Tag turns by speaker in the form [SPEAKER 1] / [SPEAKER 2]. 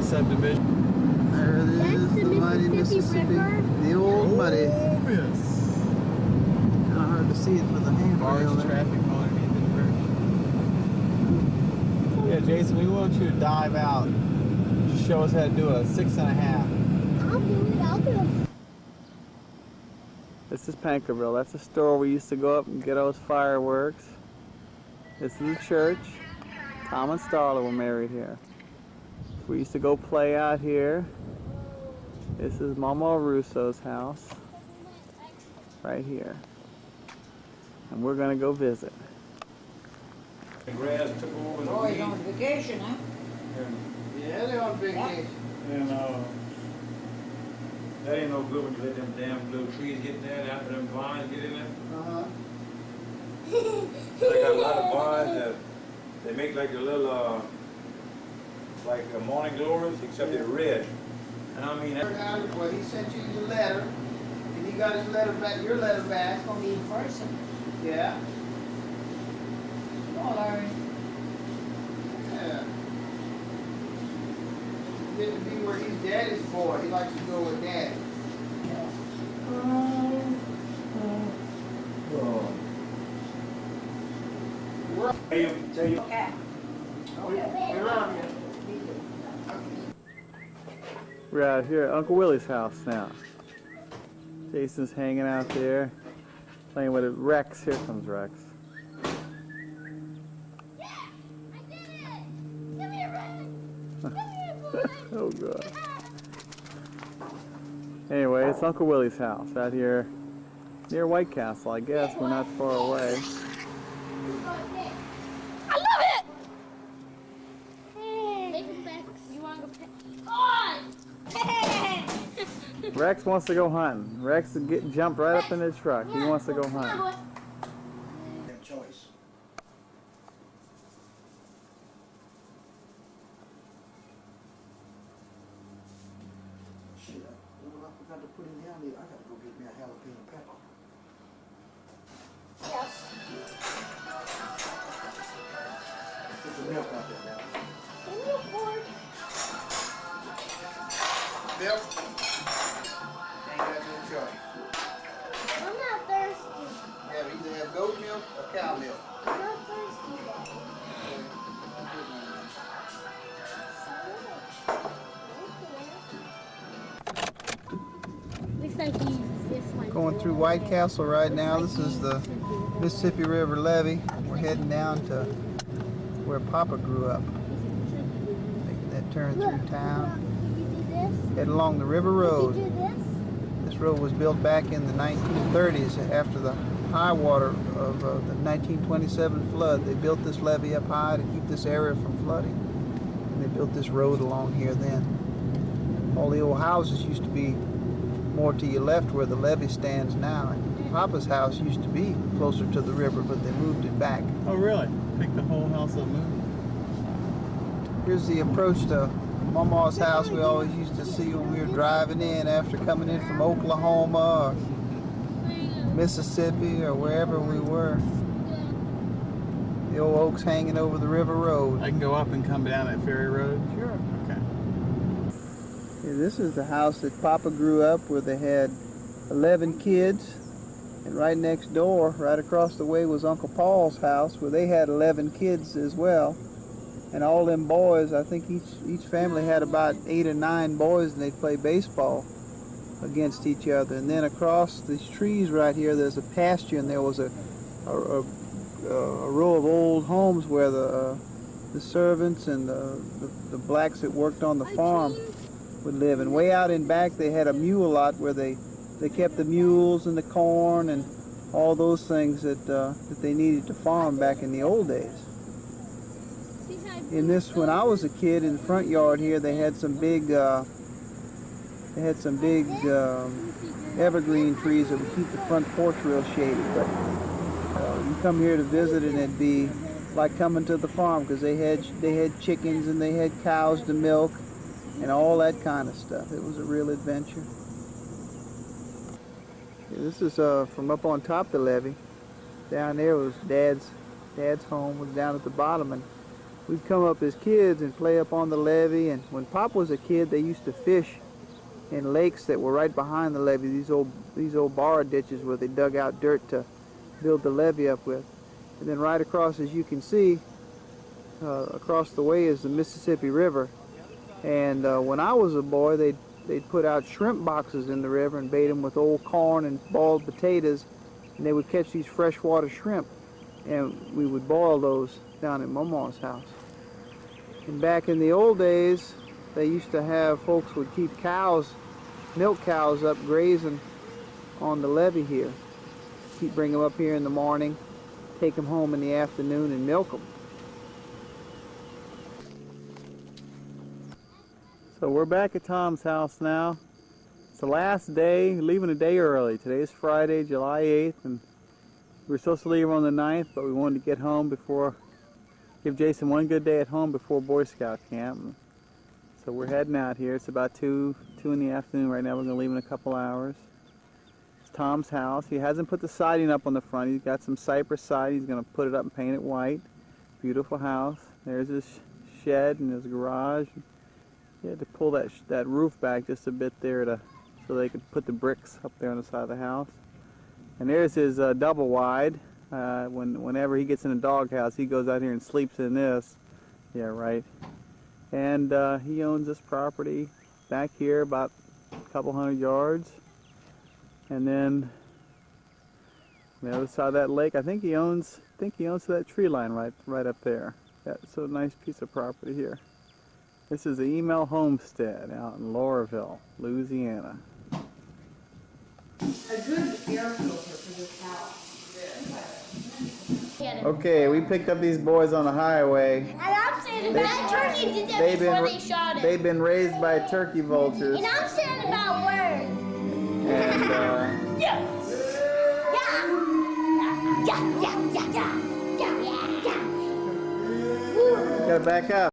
[SPEAKER 1] the subdivision.
[SPEAKER 2] There it is, the mighty Mississippi. The old muddy.
[SPEAKER 1] Oh, yes.
[SPEAKER 2] Kind of hard to see it with the handrail
[SPEAKER 1] Large
[SPEAKER 2] there.
[SPEAKER 1] traffic going underneath the bridge. Yeah, Jason, we want you to dive out. Just show us how to do a 6.5.
[SPEAKER 3] I'll do it.
[SPEAKER 2] This is Pankerville. That's the store we used to go up and get those fireworks. This is the church. Tom and Starla were married here. We used to go play out here. This is Mama Rousseau's house. Right here. And we're going to go visit.
[SPEAKER 4] The grass took over the
[SPEAKER 5] Boys on vacation, huh?
[SPEAKER 2] Yeah, they're on vacation.
[SPEAKER 4] And that ain't no good when you let them damn little trees get in there and after them vines get in there.
[SPEAKER 2] Uh-huh.
[SPEAKER 4] They got a lot of vines that they make like a little, like morning glories, except they're red. And I mean,
[SPEAKER 2] Well, he sent you the letter, and he got his letter back, your letter back.
[SPEAKER 5] It's gonna be in person.
[SPEAKER 2] Yeah.
[SPEAKER 5] Oh, Larry.
[SPEAKER 2] Yeah. Get to be where he's daddy's boy. He likes to go with daddy.
[SPEAKER 4] tell you.
[SPEAKER 5] Okay.
[SPEAKER 2] We're out here. We're out here at Uncle Willie's house now. Jason's hanging out there, playing with it. Rex, here comes Rex.
[SPEAKER 3] Yeah, I did it! Come here, Red! Come here, boy!
[SPEAKER 2] Oh, God. Anyway, it's Uncle Willie's house out here near White Castle, I guess. We're not far away.
[SPEAKER 3] I love it! Hey, Rex, you want to go pet? On!
[SPEAKER 2] Rex wants to go hunting. Rex jumped right up in the truck. He wants to go
[SPEAKER 3] Come on,
[SPEAKER 2] hunting.
[SPEAKER 3] boy.
[SPEAKER 5] Choice. Shit, I forgot to put him down there. I gotta go get me a jalapeno pepper.
[SPEAKER 3] Yes.
[SPEAKER 5] Put the milk out there now.
[SPEAKER 3] Give me a fork.
[SPEAKER 2] Bill? Ain't got no choice.
[SPEAKER 3] I'm not thirsty.
[SPEAKER 2] Yeah, we either have goat milk or cow milk.
[SPEAKER 3] I'm not thirsty, Looks like he uses this one.
[SPEAKER 2] Going through White Castle right now. This is the Mississippi River levee. We're heading down to where Papa grew up. Making that turn through town.
[SPEAKER 3] You do this?
[SPEAKER 2] Head along the River Road.
[SPEAKER 3] You do this?
[SPEAKER 2] This road was built back in the 1930s after the high water of the 1927 flood. They built this levee up high to keep this area from flooding. And they built this road along here then. All the old houses used to be more to your left where the levee stands now. And Papa's house used to be closer to the river, but they moved it back.
[SPEAKER 1] Oh, really? Think the whole house will move?
[SPEAKER 2] Here's the approach to Mama's house we always used to see when we were driving in after coming in from Oklahoma or Mississippi or wherever we were. The old oaks hanging over the river road.
[SPEAKER 1] I can go up and come down that ferry road?
[SPEAKER 2] Sure.
[SPEAKER 1] Okay.
[SPEAKER 2] Yeah, this is the house that Papa grew up where they had 11 kids. And right next door, right across the way, was Uncle Paul's house where they had 11 kids as well. And all them boys, I think each family had about 8 or 9 boys, and they'd play baseball against each other. And then across these trees right here, there's a pasture, and there was a row of old homes where the servants and the blacks that worked on the farm would live. And way out in back, they had a mule lot where they kept the mules and the corn and all those things that they needed to farm back in the old days. In this, when I was a kid, in the front yard here, they had some big evergreen trees that would keep the front porch real shady. But you come here to visit, and it'd be like coming to the farm because they had chickens and they had cows to milk and all that kind of stuff. It was a real adventure. Yeah, this is from up on top of the levee. Down there was Dad's home was down at the bottom, and we'd come up as kids and play up on the levee. And when Pop was a kid, they used to fish in lakes that were right behind the levee. These old bar ditches where they dug out dirt to build the levee up with. And then right across, as you can see, across the way is the Mississippi River. And when I was a boy, they'd put out shrimp boxes in the river and bait them with old corn and boiled potatoes, and they would catch these freshwater shrimp, and we would boil those down at Mama's house. And back in the old days, they used to have folks would keep cows, milk cows up grazing on the levee here. Bring them up here in the morning, take them home in the afternoon and milk them. So we're back at Tom's house now. It's the last day, leaving a day early. Today's Friday, July 8th, and we were supposed to leave on the 9th, but we wanted to get home before, give Jason one good day at home before Boy Scout camp. So we're heading out here. It's about 2 in the afternoon right now. We're going to leave in a couple hours. It's Tom's house. He hasn't put the siding up on the front. He's got some cypress siding. He's going to put it up and paint it white. Beautiful house. There's his shed and his garage. He had to pull that roof back just a bit there so they could put the bricks up there on the side of the house. And there's his double wide. Whenever he gets in a doghouse, he goes out here and sleeps in this. Yeah, right. And he owns this property back here about a couple hundred yards. And then on the other side of that lake, I think he owns that tree line right up there. That's a nice piece of property here. This is the Hymels homestead out in Lauraville, Louisiana.
[SPEAKER 6] A good air filter for this house.
[SPEAKER 1] Okay, we picked up these boys on the highway.
[SPEAKER 3] And I'm saying that turkey did that before they shot it.
[SPEAKER 1] They've been raised by turkey vultures.
[SPEAKER 3] And I'm saying about words.
[SPEAKER 1] And
[SPEAKER 3] Yeah. Yeah.
[SPEAKER 1] gotta back up.